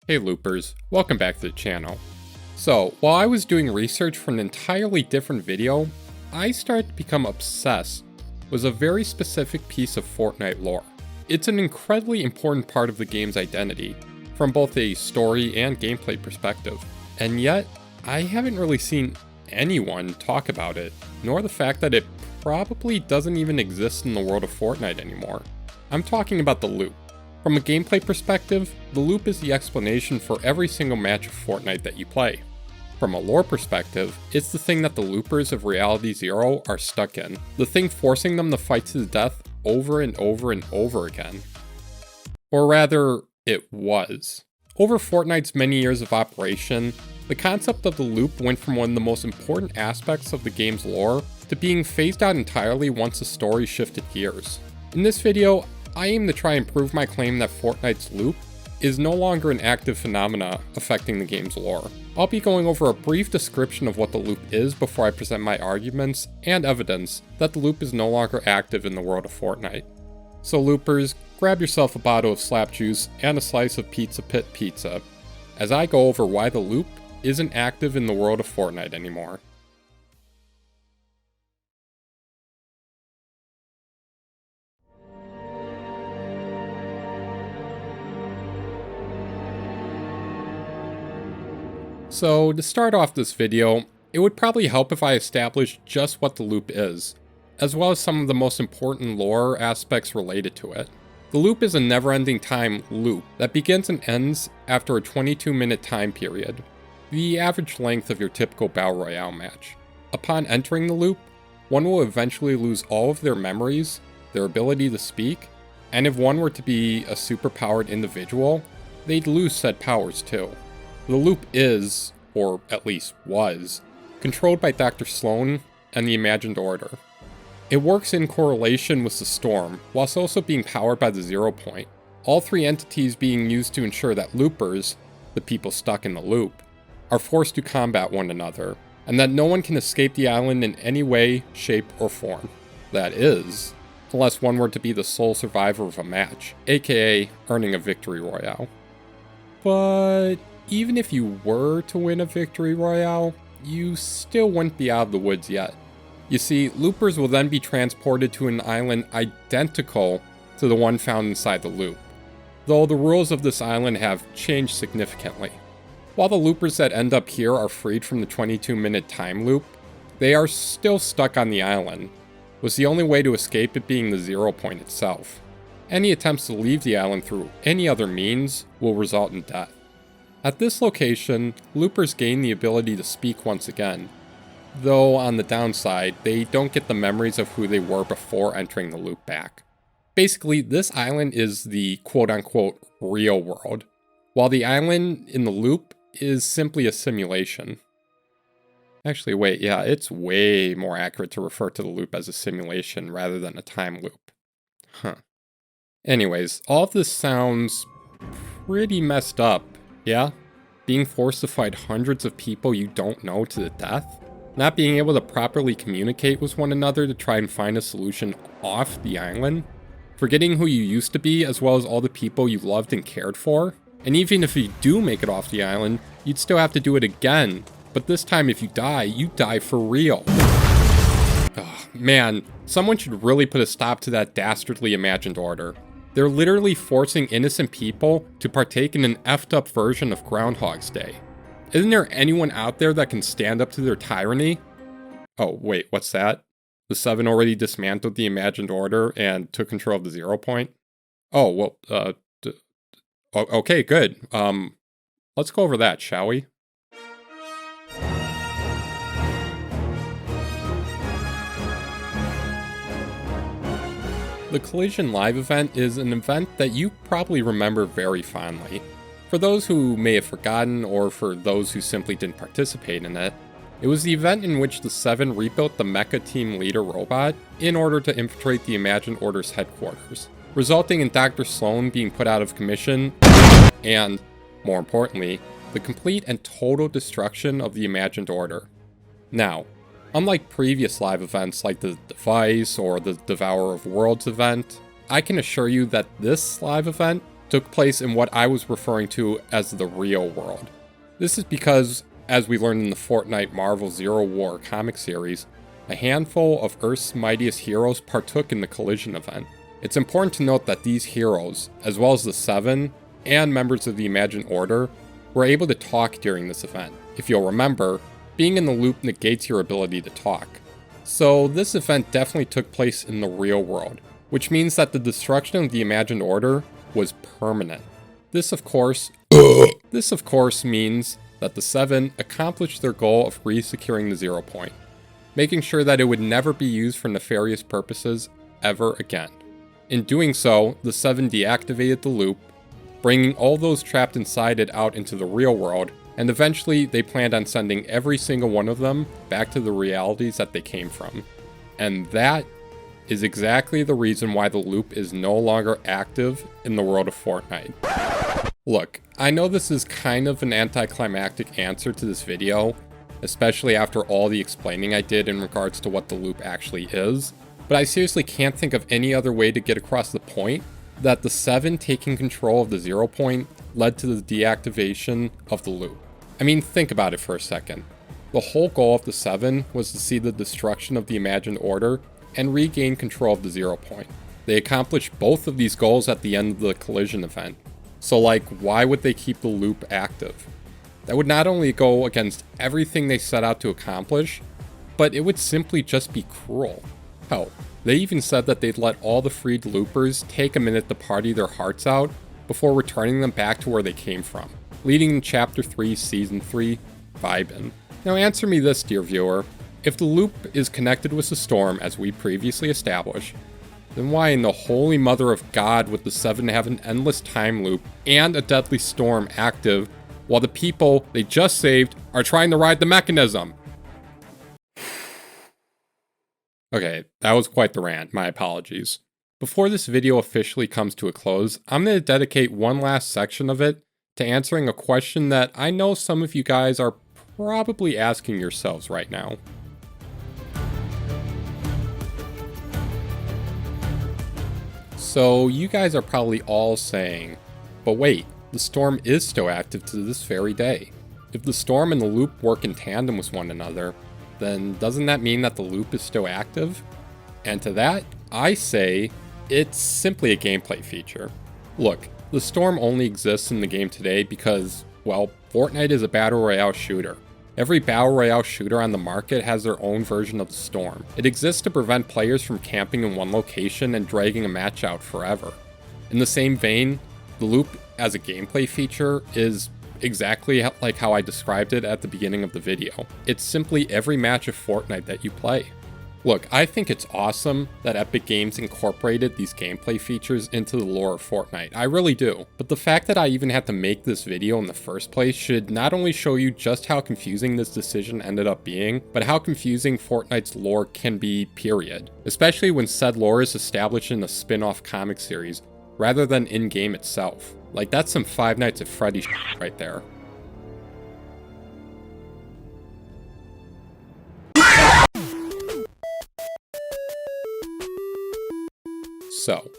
Hey loopers, welcome back to the channel. So, while I was doing research for an entirely different video, I started to become obsessed with a very specific piece of Fortnite lore. It's an incredibly important part of the game's identity, from both a story and gameplay perspective. And yet, I haven't really seen anyone talk about it, nor the fact that it probably doesn't even exist in the world of Fortnite anymore. I'm talking about the loop. From a gameplay perspective, the loop is the explanation for every single match of Fortnite that you play. From a lore perspective, it's the thing that the loopers of Reality Zero are stuck in, the thing forcing them to fight to the death over and over and over again. Or rather, it was. Over Fortnite's many years of operation, the concept of the loop went from one of the most important aspects of the game's lore to being phased out entirely once the story shifted gears. In this video, I aim to try and prove my claim that Fortnite's loop is no longer an active phenomena affecting the game's lore. I'll be going over a brief description of what the loop is before I present my arguments and evidence that the loop is no longer active in the world of Fortnite. So loopers, grab yourself a bottle of slap juice and a slice of Pizza Pit pizza, as I go over why the loop isn't active in the world of Fortnite anymore. So, to start off this video, it would probably help if I established just what the loop is, as well as some of the most important lore aspects related to it. The loop is a never-ending time loop that begins and ends after a 22-minute time period, the average length of your typical Battle Royale match. Upon entering the loop, one will eventually lose all of their memories, their ability to speak, and if one were to be a superpowered individual, they'd lose said powers too. The loop is, or at least was, controlled by Dr. Sloan and the Imagined Order. It works in correlation with the Storm, whilst also being powered by the Zero Point, all three entities being used to ensure that loopers, the people stuck in the loop, are forced to combat one another, and that no one can escape the island in any way, shape, or form. That is, unless one were to be the sole survivor of a match, aka earning a victory royale. But even if you were to win a victory royale, you still wouldn't be out of the woods yet. You see, loopers will then be transported to an island identical to the one found inside the loop, though the rules of this island have changed significantly. While the loopers that end up here are freed from the 22-minute time loop, they are still stuck on the island, with the only way to escape it being the Zero Point itself. Any attempts to leave the island through any other means will result in death. At this location, loopers gain the ability to speak once again, though on the downside, they don't get the memories of who they were before entering the loop back. Basically, this island is the quote-unquote real world, while the island in the loop is simply a simulation. Actually, wait, yeah, it's way more accurate to refer to the loop as a simulation rather than a time loop. Anyways, all of this sounds pretty messed up. Yeah? Being forced to fight hundreds of people you don't know to the death? Not being able to properly communicate with one another to try and find a solution off the island? Forgetting who you used to be as well as all the people you loved and cared for? And even if you do make it off the island, you'd still have to do it again. But this time if you die for real. Oh, man, someone should really put a stop to that dastardly Imagined Order. They're literally forcing innocent people to partake in an effed up version of Groundhog's Day. Isn't there anyone out there that can stand up to their tyranny? Oh, wait, what's that? The Seven already dismantled the Imagined Order and took control of the Zero Point? Oh, well, okay, good. Let's go over that, shall we? The Collision Live event is an event that you probably remember very fondly. For those who may have forgotten, or for those who simply didn't participate in it, it was the event in which the Seven rebuilt the Mecha Team Leader robot in order to infiltrate the Imagined Order's headquarters, resulting in Dr. Sloan being put out of commission, and, more importantly, the complete and total destruction of the Imagined Order. Now, unlike previous live events like the Device or the Devourer of Worlds event, I can assure you that this live event took place in what I was referring to as the real world. This is because, as we learned in the Fortnite Marvel Zero War comic series, a handful of Earth's mightiest heroes partook in the collision event. It's important to note that these heroes, as well as the Seven and members of the Imagined Order, were able to talk during this event. If you'll remember, being in the loop negates your ability to talk. So this event definitely took place in the real world, which means that the destruction of the Imagined Order was permanent. This of course means that the Seven accomplished their goal of re-securing the 0 point, making sure that it would never be used for nefarious purposes ever again. In doing so, the Seven deactivated the loop, bringing all those trapped inside it out into the real world, and eventually they planned on sending every single one of them back to the realities that they came from. And that is exactly the reason why the loop is no longer active in the world of Fortnite. Look, I know this is kind of an anticlimactic answer to this video, especially after all the explaining I did in regards to what the loop actually is, but I seriously can't think of any other way to get across the point that the Seven taking control of the 0 point led to the deactivation of the loop. I mean, think about it for a second. The whole goal of the Seven was to see the destruction of the Imagined Order and regain control of the 0 point. They accomplished both of these goals at the end of the collision event. So like, why would they keep the loop active? That would not only go against everything they set out to accomplish, but it would simply just be cruel. Hell, they even said that they'd let all the freed loopers take a minute to party their hearts out before returning them back to where they came from, leading to Chapter 3, Season 3, Vibin'. Now answer me this, dear viewer. If the loop is connected with the storm as we previously established, then why in the holy mother of God would the Seven have an endless time loop and a deadly storm active while the people they just saved are trying to ride the mechanism? Okay, that was quite the rant, my apologies. Before this video officially comes to a close, I'm going to dedicate one last section of it to answering a question that I know some of you guys are probably asking yourselves right now. So you guys are probably all saying, but wait, the storm is still active to this very day. If the storm and the loop work in tandem with one another, then doesn't that mean that the loop is still active? And to that, I say, it's simply a gameplay feature. Look, the storm only exists in the game today because, well, Fortnite is a battle royale shooter. Every battle royale shooter on the market has their own version of the storm. It exists to prevent players from camping in one location and dragging a match out forever. In the same vein, the loop as a gameplay feature is exactly like how I described it at the beginning of the video. It's simply every match of Fortnite that you play. Look, I think it's awesome that Epic Games incorporated these gameplay features into the lore of Fortnite. I really do. But the fact that I even had to make this video in the first place should not only show you just how confusing this decision ended up being, but how confusing Fortnite's lore can be, period. Especially when said lore is established in a spin-off comic series, rather than in-game itself. Like, that's some Five Nights at Freddy's shit right there. So,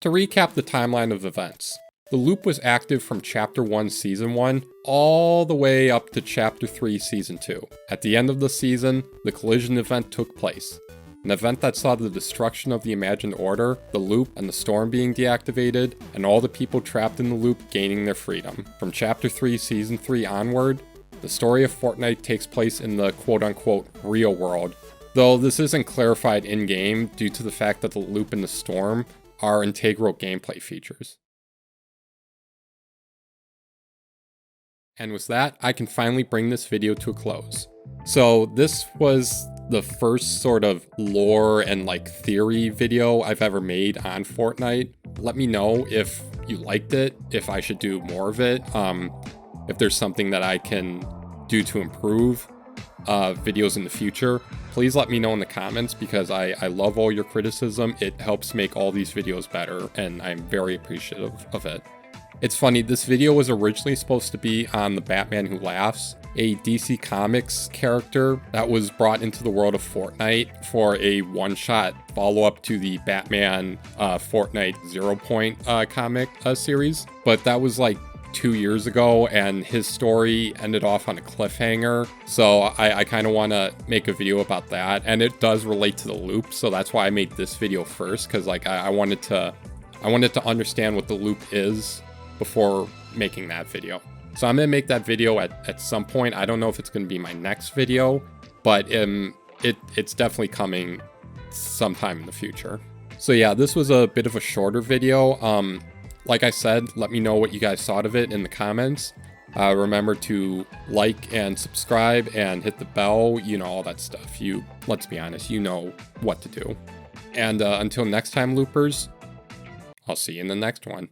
to recap the timeline of events, the loop was active from Chapter 1 Season 1 all the way up to Chapter 3 Season 2. At the end of the season, the collision event took place. An event that saw the destruction of the Imagined Order, the loop, and the storm being deactivated, and all the people trapped in the loop gaining their freedom. From Chapter 3 Season 3 onward, the story of Fortnite takes place in the quote-unquote real world, though this isn't clarified in-game due to the fact that the loop and the storm are integral gameplay features. And with that, I can finally bring this video to a close. So this was the first sort of lore and like theory video I've ever made on Fortnite. Let me know if you liked it, if I should do more of it, if there's something that I can do to improve videos in the future. Please let me know in the comments because I love all your criticism. It helps make all these videos better and I'm very appreciative of it. It's funny, this video was originally supposed to be on the Batman Who Laughs. a DC Comics character that was brought into the world of Fortnite for a one-shot follow-up to the Batman Fortnite 0 Point comic series. But that was like 2 years ago, and his story ended off on a cliffhanger. So I kind of want to make a video about that, and it does relate to the loop. So that's why I made this video first, because like I wanted to understand what the loop is before making that video. So I'm gonna make that video at some point. I don't know if it's gonna be my next video, but it's definitely coming sometime in the future. So yeah, this was a bit of a shorter video. Like I said, let me know what you guys thought of it in the comments. Remember to like and subscribe and hit the bell, you know, all that stuff. Let's be honest, you know what to do. And until next time, loopers, I'll see you in the next one.